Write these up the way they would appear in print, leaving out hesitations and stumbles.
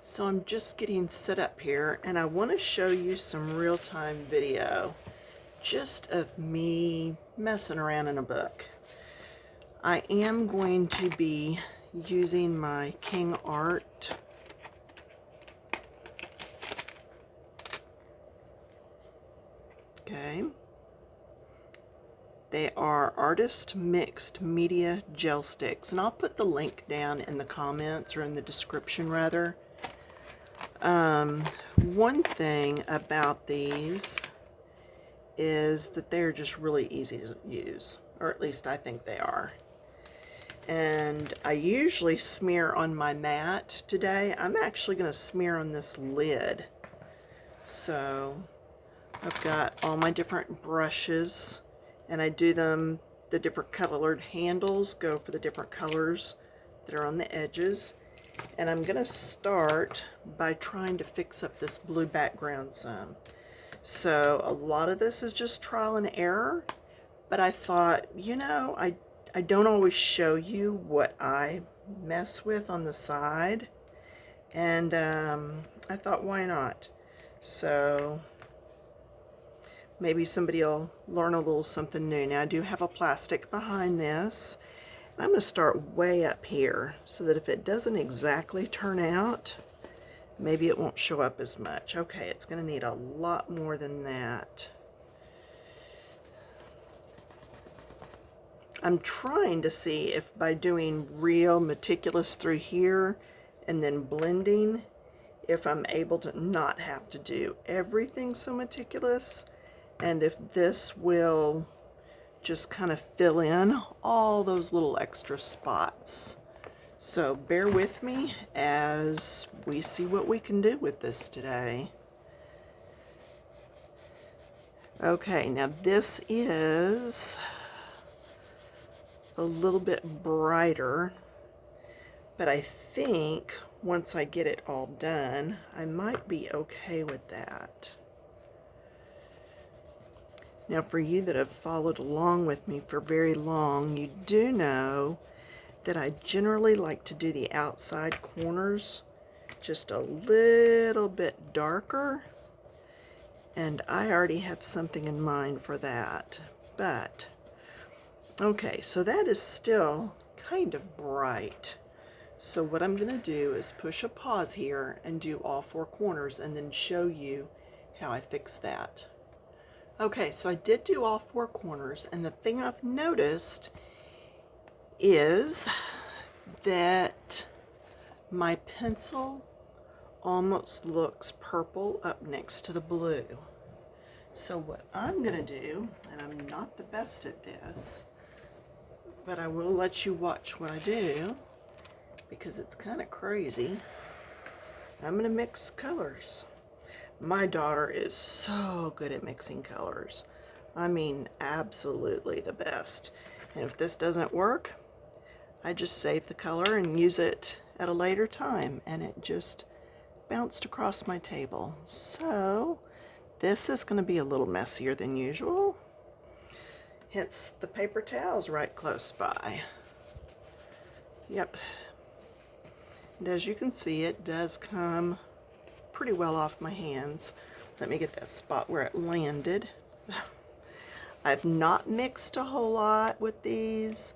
So I'm just getting set up here and I want to show you some real-time video just of me messing around in a book. I am going to be using my King Art They are Artist Mixed Media Gel Sticks, and I'll put the link down in the comments, or in the description rather. One thing about these is that they're just really easy to use, or at least I think they are. And I usually smear on my mat. Today I'm actually going to smear on this lid. So I've got all my different brushes, and I do them, the different colored handles go for the different colors that are on the edges. And I'm going to start by trying to fix up this blue background some. So a lot of this is just trial and error, but I thought, you know, I don't always show you what I mess with on the side, and I thought, why not? So maybe somebody will learn a little something new. Now I do have a plastic behind this. I'm going to start way up here so that if it doesn't exactly turn out, maybe it won't show up as much. Okay, it's going to need a lot more than that. I'm trying to see if by doing real meticulous through here and then blending, if I'm able to not have to do everything so meticulous, and if this will just kind of fill in all those little extra spots. So bear with me as we see what we can do with this today. Okay, now this is a little bit brighter, but I think once I get it all done, I might be okay with that. Now for you that have followed along with me for very long, you do know that I generally like to do the outside corners just a little bit darker, and I already have something in mind for that. But okay, so that is still kind of bright. So what I'm going to do is push a pause here and do all four corners and then show you how I fix that. Okay, so I did do all four corners, and the thing I've noticed is that my pencil almost looks purple up next to the blue. So what I'm going to do, and I'm not the best at this, but I will let you watch what I do because it's kind of crazy. I'm going to mix colors. My daughter is so good at mixing colors. I mean, absolutely the best. And if this doesn't work, I just save the color and use it at a later time, and it just bounced across my table. So this is going to be a little messier than usual. Hence the paper towels right close by. Yep. And as you can see, it does come pretty well off my hands. Let me get that spot where it landed. I've not mixed a whole lot with these.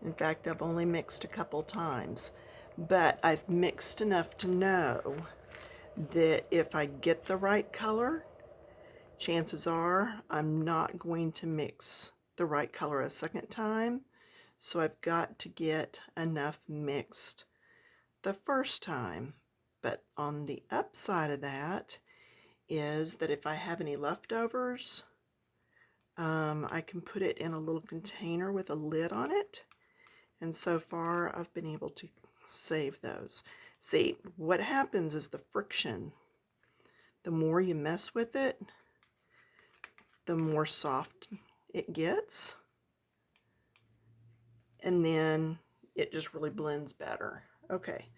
In fact, I've only mixed a couple times, but I've mixed enough to know that if I get the right color, chances are I'm not going to mix the right color a second time. So I've got to get enough mixed the first time. But on the upside of that is that if I have any leftovers, I can put it in a little container with a lid on it. And so far I've been able to save those. See, what happens is the friction. The more you mess with it, the more soft it gets. And then it just really blends better. Okay.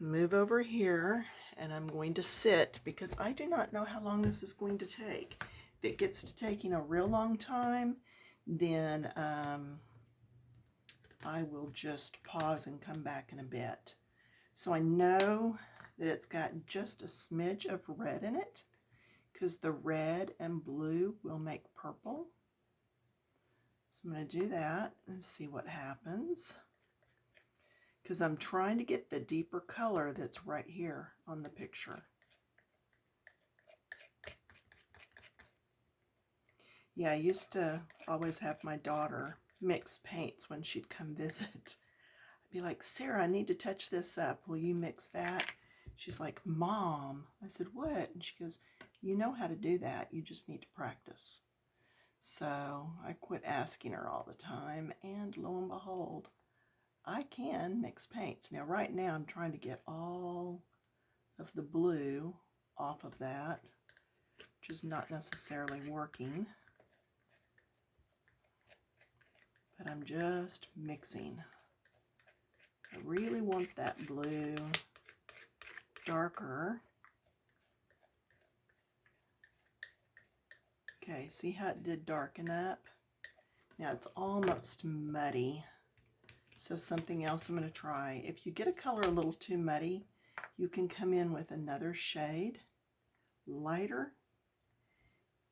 Move over here, and I'm going to sit because I do not know how long this is going to take. If it gets to taking a real long time, then I will just pause and come back in a bit. So I know that it's got just a smidge of red in it, because the red and blue will make purple. So I'm going to do that and see what happens, because I'm trying to get the deeper color that's right here on the picture. Yeah, I used to always have my daughter mix paints when she'd come visit. I'd be like, Sarah, I need to touch this up. Will you mix that? She's like, Mom. I said, what? And she goes, you know how to do that. You just need to practice. So I quit asking her all the time, and lo and behold, I can mix paints. Now right now I'm trying to get all of the blue off of that, which is not necessarily working. But I'm just mixing. I really want that blue darker. Okay, see how it did darken up? Now it's almost muddy. So something else I'm going to try. If you get a color a little too muddy, you can come in with another shade, lighter,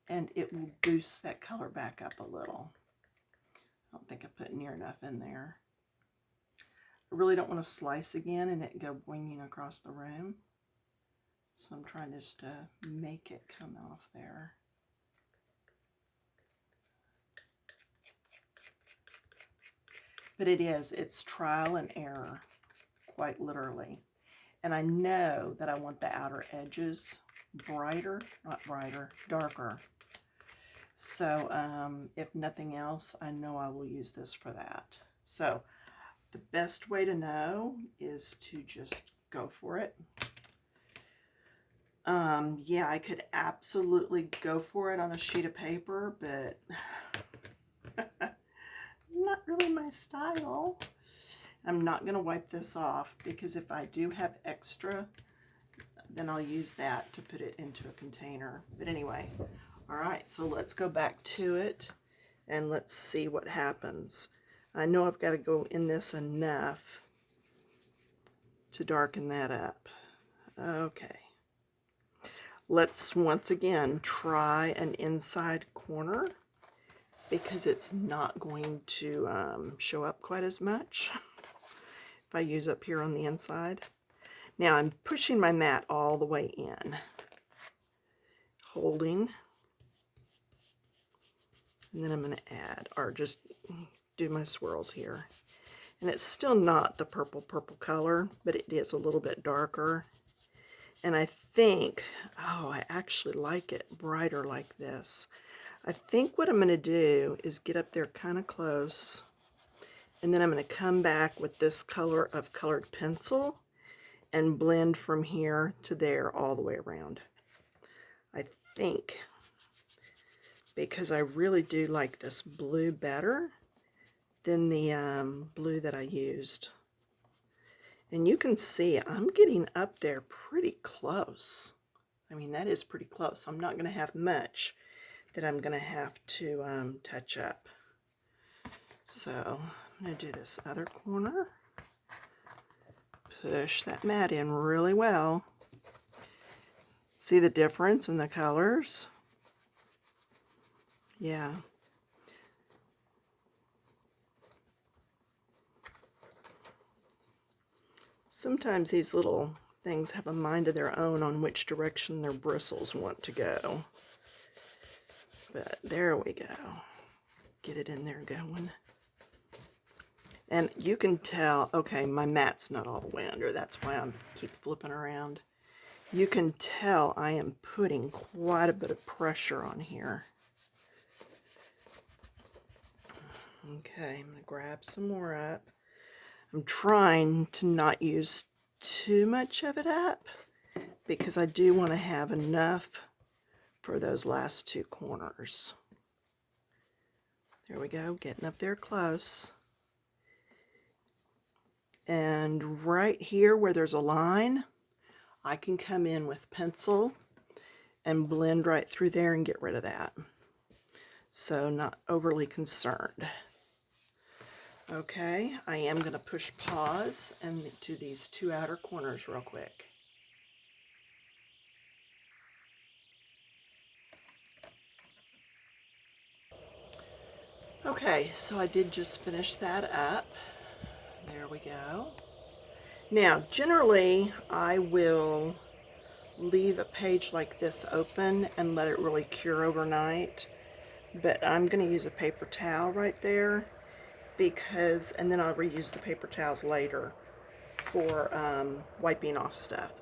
and it will boost that color back up a little. I don't think I put near enough in there. I really don't want to slice again and it go boinging across the room. So I'm trying just to make it come off there. But it's trial and error, quite literally. And I know that I want the outer edges brighter, not brighter, darker. So if nothing else, I know I will use this for that. So the best way to know is to just go for it. Yeah, I could absolutely go for it on a sheet of paper, but not really my style. I'm not going to wipe this off, because if I do have extra, then I'll use that to put it into a container. But anyway, all right, so let's go back to it and let's see what happens. I know I've got to go in this enough to darken that up. Okay. Let's once again try an inside corner, because it's not going to show up quite as much if I use up here on the inside. Now I'm pushing my mat all the way in, holding, and then I'm going to add, or just do my swirls here. And it's still not the purple color, but it is a little bit darker. And I think, oh, I actually like it brighter like this. I think what I'm going to do is get up there kind of close, and then I'm going to come back with this color of colored pencil and blend from here to there all the way around. I think, because I really do like this blue better than the blue that I used. And you can see I'm getting up there pretty close. I mean, that is pretty close. I'm not going to have much that I'm going to have to touch up. So I'm going to do this other corner. Push that mat in really well. See the difference in the colors? Yeah. Sometimes these little things have a mind of their own on which direction their bristles want to go. But there we go. Get it in there going. And you can tell, okay, my mat's not all the way under. That's why I keep flipping around. You can tell I am putting quite a bit of pressure on here. Okay, I'm going to grab some more up. I'm trying to not use too much of it up, because I do want to have enough for those last two corners. There we go, getting up there close. And right here where there's a line, I can come in with pencil and blend right through there and get rid of that. So not overly concerned. Okay, I am going to push pause and do these two outer corners real quick. Okay, so I did just finish that up. There we go. Now, generally, I will leave a page like this open and let it really cure overnight. But I'm going to use a paper towel right there because, and then I'll reuse the paper towels later for wiping off stuff.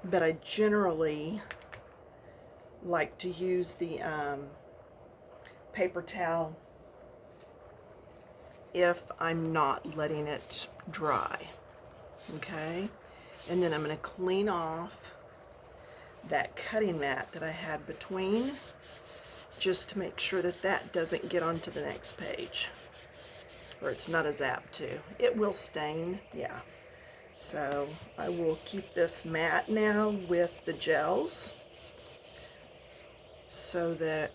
But I generally like to use the paper towel if I'm not letting it dry. Okay, and then I'm going to clean off that cutting mat that I had between, just to make sure that that doesn't get onto the next page, or it's not as apt to. It will stain, yeah. So I will keep this mat now with the gels so that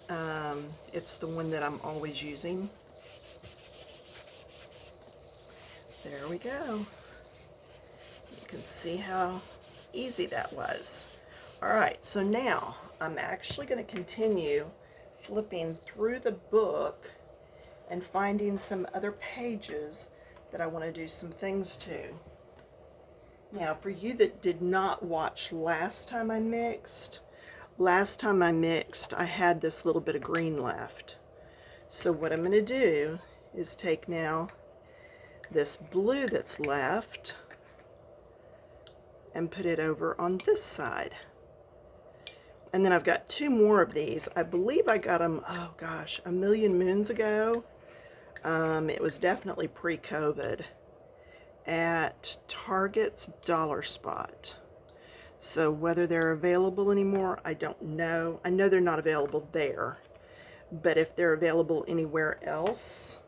it's the one that I'm always using. There we go. You can see how easy that was. All right, so now I'm actually going to continue flipping through the book and finding some other pages that I want to do some things to. Now, for you that did not watch last time I mixed, I had this little bit of green left. So what I'm going to do is take now this blue that's left and put it over on this side. And then I've got two more of these. I believe I got them, oh gosh, a million moons ago. It was definitely pre-COVID at Target's Dollar Spot. So whether they're available anymore, I don't know. I know they're not available there, but if they're available anywhere else,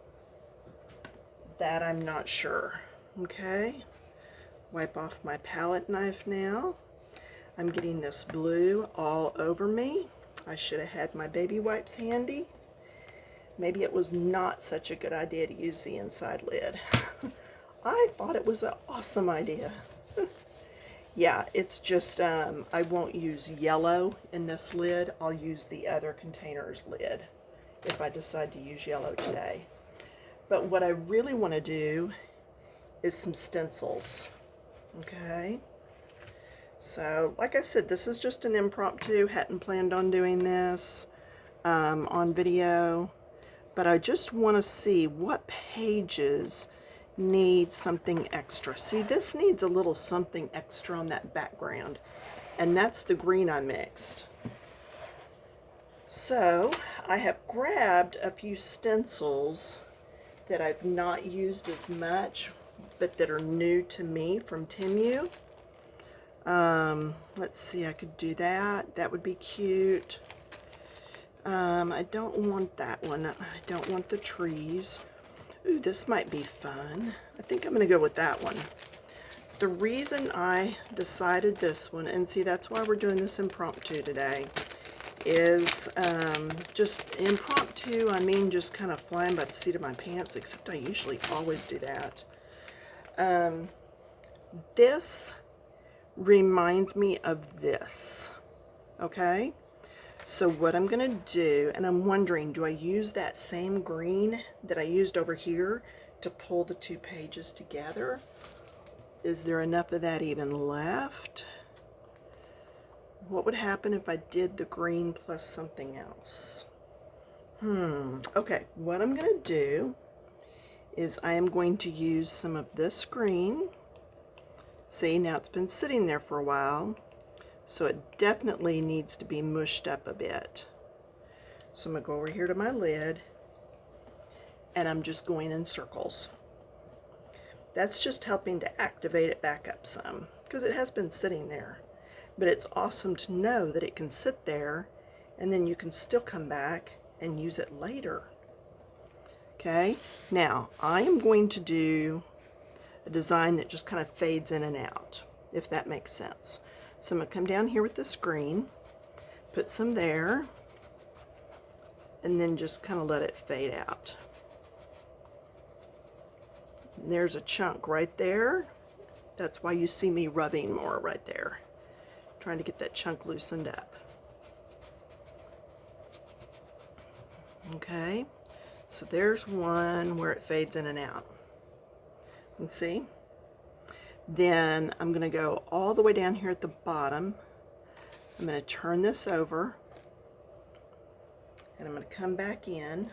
that I'm not sure. Okay, wipe off my palette knife now. I'm getting this blue all over me. I should have had my baby wipes handy. Maybe it was not such a good idea to use the inside lid. I thought it was an awesome idea. Yeah, it's just, I won't use yellow in this lid. I'll use the other container's lid if I decide to use yellow today. But what I really want to do is some stencils. Okay. So, like I said, this is just an impromptu. Hadn't planned on doing this on video. But I just want to see what pages need something extra. See, this needs a little something extra on that background. And that's the green I mixed. So, I have grabbed a few stencils that I've not used as much, but that are new to me from TEMU. Let's see, I could do that. That would be cute. I don't want that one. I don't want the trees. Ooh, this might be fun. I think I'm going to go with that one. The reason I decided this one, and see, that's why we're doing this impromptu today, is just impromptu. I mean, just kind of flying by the seat of my pants, except I usually always do that. This reminds me of this, okay? So what I'm going to do, and I'm wondering, do I use that same green that I used over here to pull the two pages together? Is there enough of that even left? What would happen if I did the green plus something else? Okay, what I'm going to do is I am going to use some of this green. See, now it's been sitting there for a while, so it definitely needs to be mushed up a bit. So I'm going to go over here to my lid, and I'm just going in circles. That's just helping to activate it back up some, because it has been sitting there. But it's awesome to know that it can sit there, and then you can still come back and use it later. Okay, now I am going to do a design that just kind of fades in and out, if that makes sense. So I'm going to come down here with this green, put some there, and then just kind of let it fade out. And there's a chunk right there. That's why you see me rubbing more right there, trying to get that chunk loosened up. Okay, So there's one where it fades in and out. And see? Then I'm going to go all the way down here at the bottom. I'm going to turn this over, and I'm going to come back in,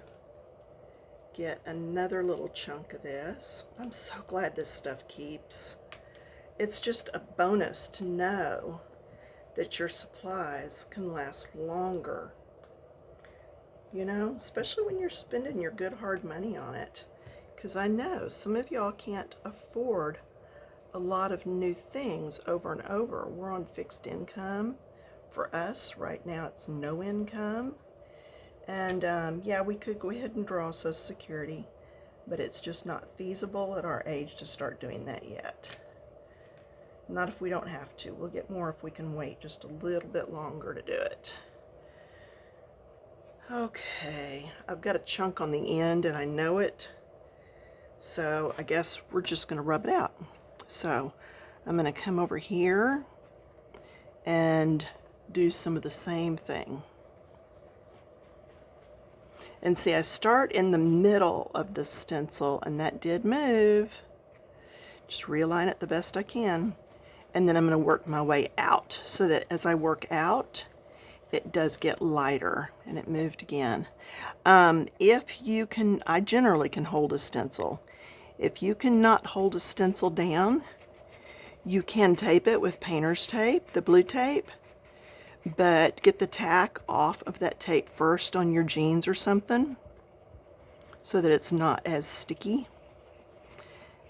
get another little chunk of this. I'm so glad this stuff keeps. It's just a bonus to know that your supplies can last longer. You know, especially when you're spending your good hard money on it. Because I know some of y'all can't afford a lot of new things over and over. We're on fixed income. For us, right now, it's no income. And yeah, we could go ahead and draw Social Security, but it's just not feasible at our age to start doing that yet. Not if we don't have to. We'll get more if we can wait just a little bit longer to do it. Okay, I've got a chunk on the end and I know it, so I guess we're just going to rub it out. So I'm going to come over here and do some of the same thing. And see, I start in the middle of the stencil, and that did move. Just realign it the best I can. And then I'm going to work my way out so that as I work out, it does get lighter, and it moved again. If you can, I generally can hold a stencil. If you cannot hold a stencil down, you can tape it with painter's tape, the blue tape, but get the tack off of that tape first on your jeans or something so that it's not as sticky.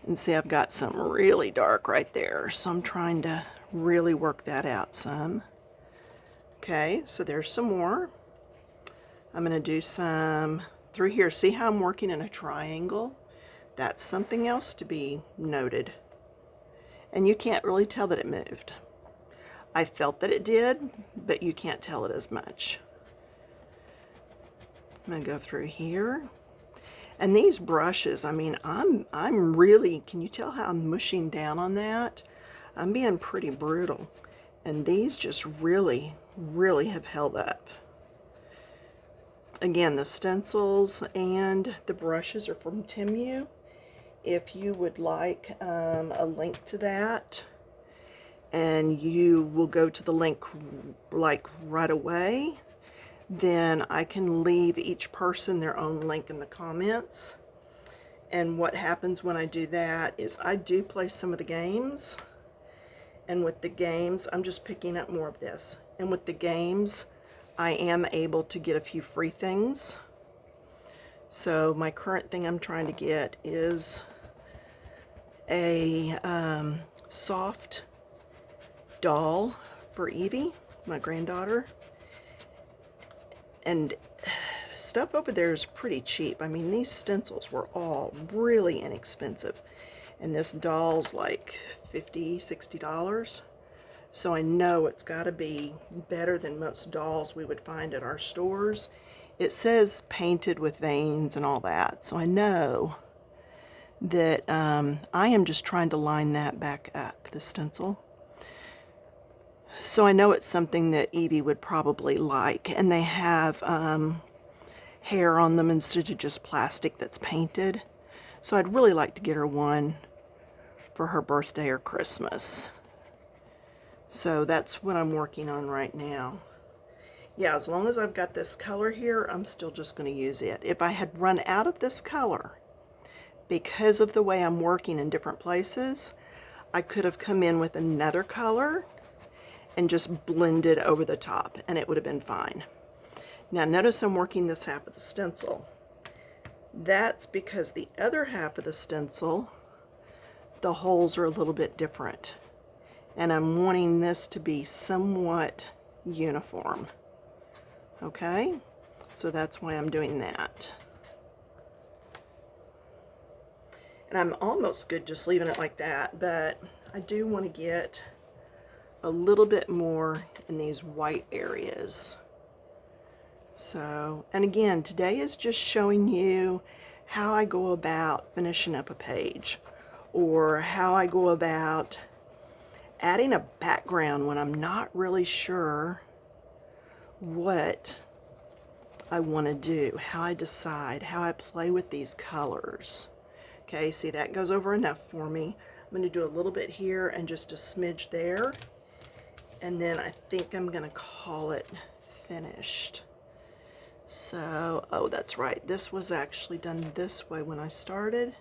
And see, I've got some really dark right there, so I'm trying to really work that out some. Okay, so there's some more. I'm going to do some through here. See how I'm working in a triangle? That's something else to be noted. And you can't really tell that it moved. I felt that it did, but you can't tell it as much. I'm going to go through here. And these brushes, I mean, I'm really, can you tell how I'm mushing down on that? I'm being pretty brutal. And these just really, really have held up. Again, the stencils and the brushes are from TEMU. If you would like a link to that, and you will go to the link like right away, then I can leave each person their own link in the comments. And what happens when I do that is I do play some of the games, and with the games I'm just picking up more of this, and with the games I am able to get a few free things. So my current thing I'm trying to get is a soft doll for Evie, my granddaughter. And stuff over there is pretty cheap. I mean, these stencils were all really inexpensive. And this doll's like $50, $60. So I know it's got to be better than most dolls we would find at our stores. It says painted with veins and all that. So I know that I am just trying to line that back up, the stencil. So I know it's something that Evie would probably like. And they have hair on them instead of just plastic that's painted. So I'd really like to get her one for her birthday or Christmas. So that's what I'm working on right now. Yeah, as long as I've got this color here, I'm still just going to use it. If I had run out of this color, because of the way I'm working in different places, I could have come in with another color and just blended over the top, and it would have been fine. Now notice I'm working this half of the stencil. That's because the other half of the stencil, the holes are a little bit different. And I'm wanting this to be somewhat uniform. Okay? So that's why I'm doing that. And I'm almost good just leaving it like that, but I do want to get a little bit more in these white areas. So, and again, today is just showing you how I go about finishing up a page, or how I go about adding a background when I'm not really sure what I want to do, how I decide, how I play with these colors. Okay, see, that goes over enough for me. I'm going to do a little bit here and just a smidge there. And then I think I'm going to call it finished. So, oh, that's right. This was actually done this way when I started.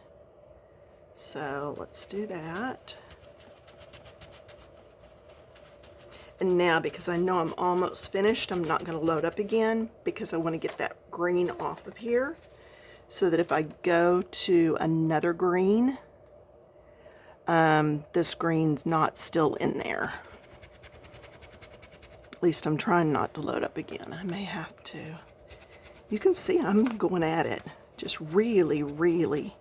So let's do that. And now, because I know I'm almost finished, I'm not going to load up again because I want to get that green off of here so that if I go to another green, this green's not still in there. At least I'm trying not to load up again. I may have to. You can see I'm going at it. Just really, really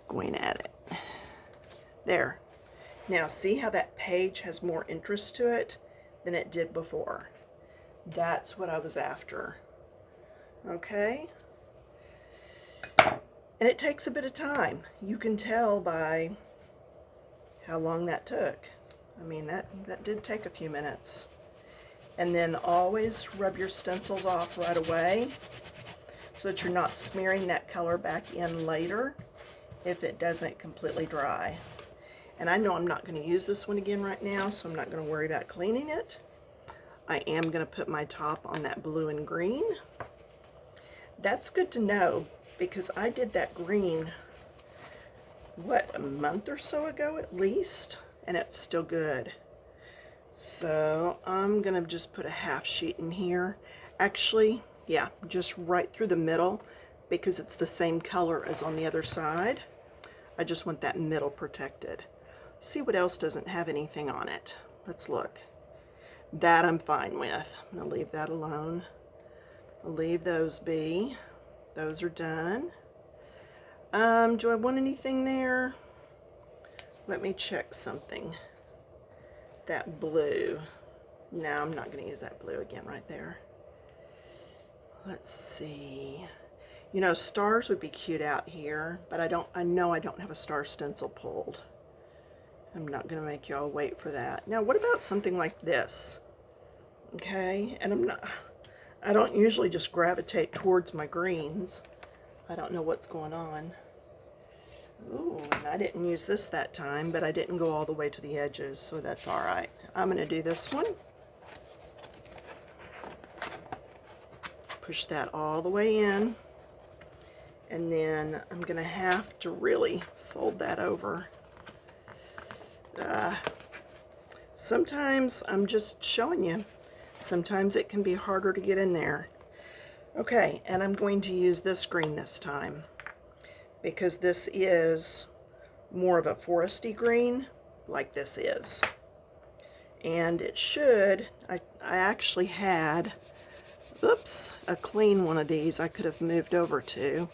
going at it. There. Now see how that page has more interest to it than it did before. That's what I was after. Okay? And it takes a bit of time. You can tell by how long that took. I mean, that did take a few minutes. And then always rub your stencils off right away so that you're not smearing that color back in later if it doesn't completely dry. And I know I'm not going to use this one again right now, so I'm not going to worry about cleaning it. I am going to put my top on that blue and green. That's good to know because I did that green, what, a month or so ago at least, and it's still good. So I'm going to just put a half sheet in here. Actually, yeah, just right through the middle because it's the same color as on the other side. I just want that middle protected. See what else doesn't have anything on it. Let's look. That I'm fine with. I'm going to leave that alone. I'll leave those be. Those are done. Do I want anything there? Let me check something. That blue. No, I'm not going to use that blue again right there. Let's see. You know, stars would be cute out here, but I know I don't have a star stencil pulled. I'm not going to make y'all wait for that. Now, what about something like this? Okay, and I don't usually just gravitate towards my greens. I don't know what's going on. Ooh, and I didn't use this that time, but I didn't go all the way to the edges, so that's all right. I'm going to do this one. Push that all the way in. And then I'm going to have to really fold that over. Sometimes I'm just showing you. Sometimes it can be harder to get in there. Okay, and I'm going to use this green this time because this is more of a foresty green like this is. And it should, I actually had, oops, a clean one of these I could have moved over to.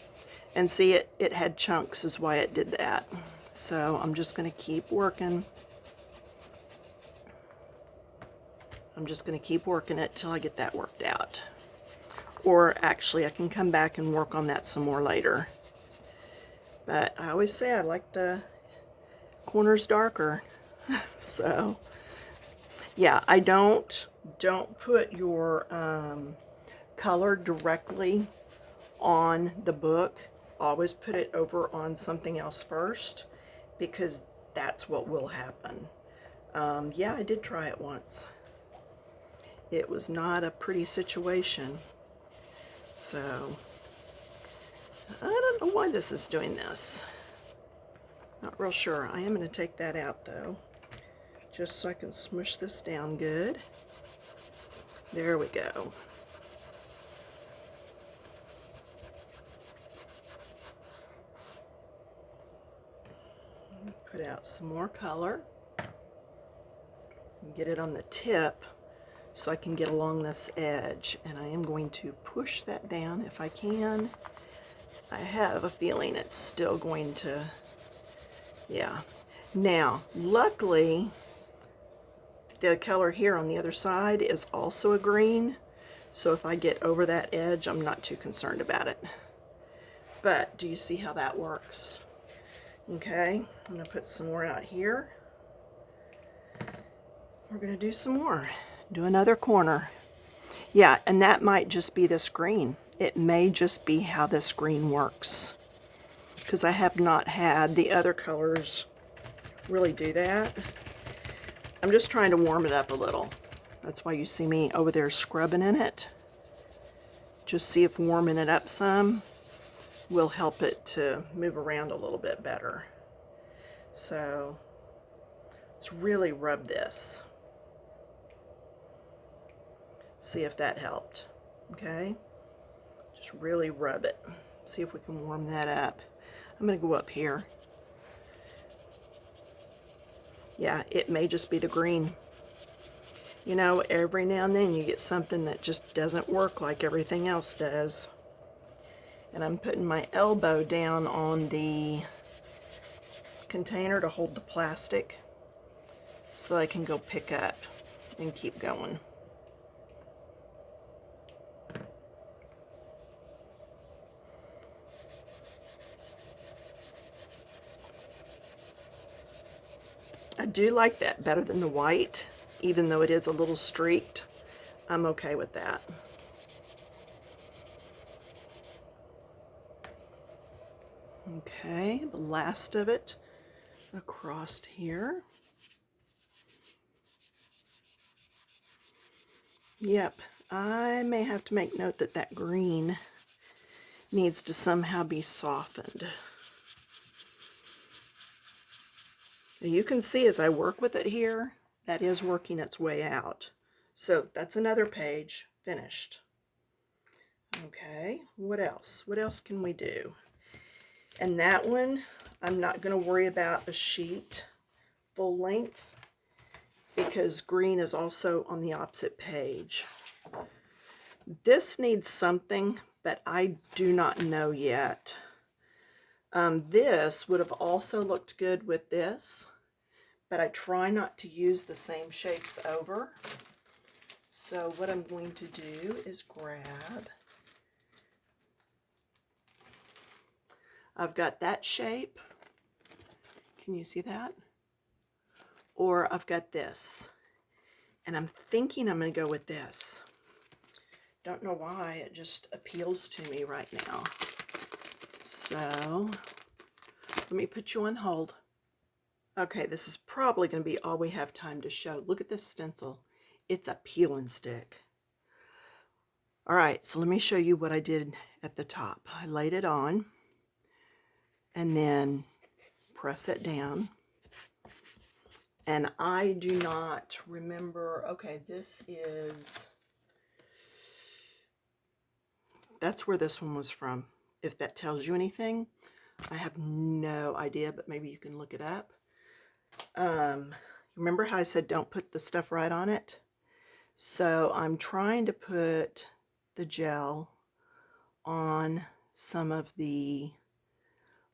And see, it had chunks is why it did that. So I'm just going to keep working. I'm just going to keep working it till I get that worked out. Or actually, I can come back and work on that some more later. But I always say I like the corners darker. So, yeah, I don't put your color directly on the book. Always put it over on something else first because that's what will happen. Yeah, I did try it once. It was not a pretty situation. So, I don't know why this is doing this. Not real sure. I am going to take that out though, just so I can smush this down good. There we go. Put out some more color. Get it on the tip so I can get along this edge, and I am going to push that down if I can. I have a feeling it's still going to, yeah. Now, luckily, the color here on the other side is also a green, so if I get over that edge, I'm not too concerned about it. But do you see how that works? Okay, I'm going to put some more out here. We're going to do some more. Do another corner. Yeah, and that might just be this green. It may just be how this green works, because I have not had the other colors really do that. I'm just trying to warm it up a little. That's why you see me over there scrubbing in it. Just see if warming it up some will help it to move around a little bit better. So let's really rub this. See if that helped. Okay? Just really rub it. See if we can warm that up. I'm going to go up here. Yeah, it may just be the green. You know, every now and then you get something that just doesn't work like everything else does. And I'm putting my elbow down on the container to hold the plastic so that I can go pick up and keep going. I do like that better than the white, even though it is a little streaked. I'm okay with that. Okay, the last of it across here. Yep, I may have to make note that that green needs to somehow be softened. You can see as I work with it here, that is working its way out. So that's another page finished. Okay, what else? What else can we do? And that one, I'm not going to worry about a sheet full length because green is also on the opposite page. This needs something, but I do not know yet. This would have also looked good with this, but I try not to use the same shapes over. So what I'm going to do is grab, I've got that shape. Can you see that? Or I've got this. And I'm thinking I'm going to go with this. Don't know why, it just appeals to me right now. So let me put you on hold. Okay, this is probably going to be all we have time to show. Look at this stencil. It's a peel and stick. All right, so let me show you what I did at the top. I laid it on and then press it down. And I do not remember, okay, that's where this one was from. If that tells you anything, I have no idea, but maybe you can look it up. Remember how I said don't put the stuff right on it? So I'm trying to put the gel on some of the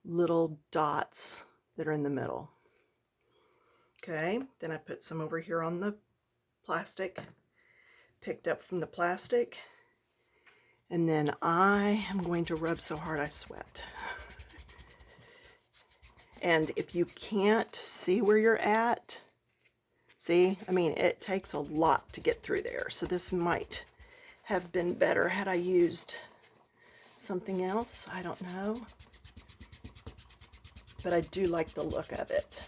little dots that are in the middle. Okay, then I put some over here on the plastic, picked up from the plastic, and then I am going to rub so hard I sweat. And if you can't see where you're at, see, I mean, it takes a lot to get through there. So this might have been better had I used something else. I don't know. But I do like the look of it.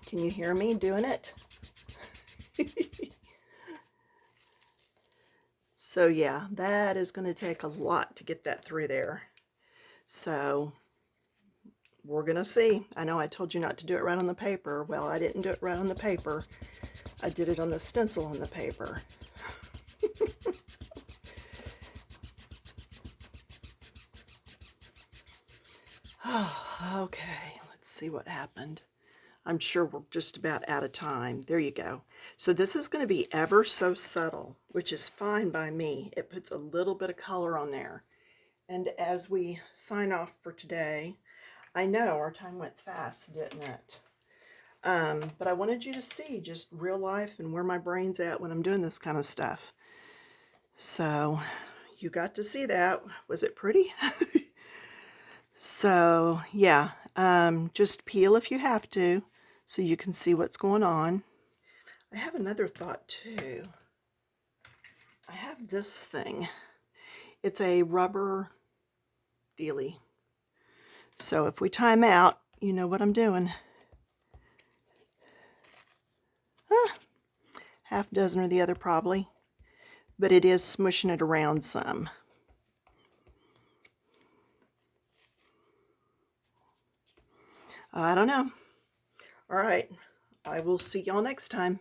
Can you hear me doing it? So yeah, that is going to take a lot to get that through there. So we're going to see. I know I told you not to do it right on the paper. Well, I didn't do it right on the paper. I did it on the stencil on the paper. Okay, let's see what happened. I'm sure we're just about out of time. There you go. So this is going to be ever so subtle, which is fine by me. It puts a little bit of color on there. And as we sign off for today, I know our time went fast, didn't it? But I wanted you to see just real life and where my brain's at when I'm doing this kind of stuff. So you got to see that. Was it pretty? So yeah, just peel if you have to so you can see what's going on. I have another thought too. I have this thing. It's a rubber dealie. So if we time out, you know what I'm doing. Half dozen or the other probably. But it is smushing it around some. I don't know. All right. I will see y'all next time.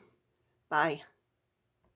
Bye.